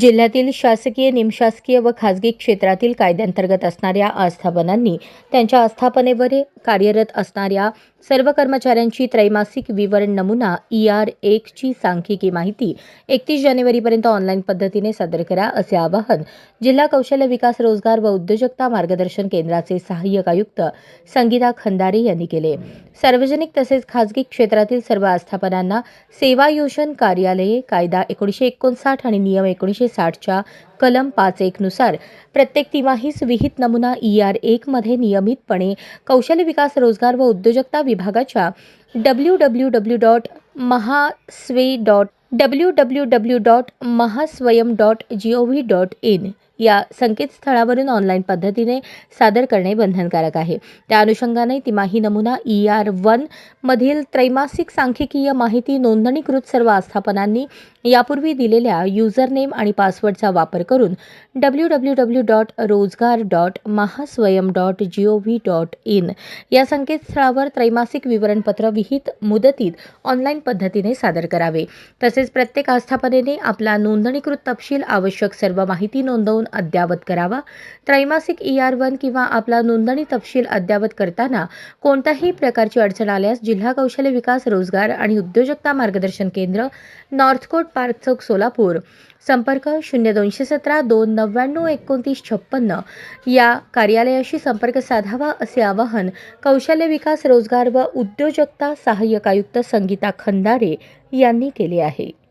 जिल्ह्यातील शासकीय, निमशासकीय व खाजगी क्षेत्रातील कायद्यांतर्गत असणाऱ्या आस्थापनांनी त्यांच्या आस्थापनेवर कार्यरत असणाऱ्या सर्व कर्मचाऱ्यांची त्रैमासिक विवरण नमुना ER1 ची सांख्यिकी माहिती 31 जानेवारीपर्यंत ऑनलाईन पद्धतीने सादर करा, असे आवाहन जिल्हा कौशल्य विकास, रोजगार व उद्योजकता मार्गदर्शन केंद्राचे सहाय्यक आयुक्त संगीता खंदारे यांनी केले. सार्वजनिक तसेच खाजगी क्षेत्रातील सर्व आस्थापनांना सेवायोजन कार्यालये कायदा 1959 आणि नियम 1960 च्या कलम 5(1) नुसार प्रत्येक तिमाहीस विहित नमुना ER1 मध्ये नियमितपणे कौशल्य विकास, रोजगार व उद्योजकता विभागाच्या www.mahaswayam.gov.in या संकेतस्थळावरून ऑनलाईन पद्धतीने सादर करणे बंधनकारक आहे. त्या अनुषंगाने तिमाही नमुना ER1 मधील त्रैमासिक सांख्यिकीय माहिती नोंदणीकृत सर्व आस्थापनांनी यापूर्वी दिलेल्या युजरनेम आणि पासवर्डचा वापर करून www.rozgar.mahaswayam.gov.in या संकेतस्थळावर त्रैमासिक विवरणपत्र विहित मुदतीत ऑनलाईन पद्धतीने सादर करावे. तसेच प्रत्येक आस्थापनेने आपला नोंदणीकृत तपशील आवश्यक सर्व माहिती नोंदवून अद्ययावत करावा. त्रैमासिक ER1 किंवा आपला नोंदणी तपशील अद्ययावत करताना कोणत्याही प्रकारची अडचण आल्यास जिल्हा कौशल्य विकास, रोजगार आणि उद्योजकता मार्गदर्शन केंद्र, नॉर्थकोट पार्क चौक, सोलापूर, संपर्क 0217 299 29 56 या कार्यालयाशी संपर्क साधावा, असे आवाहन कौशल्य विकास, रोजगार व उद्योजकता सहाय्यक आयुक्त संगीता खंदारे यांनी केले आहे.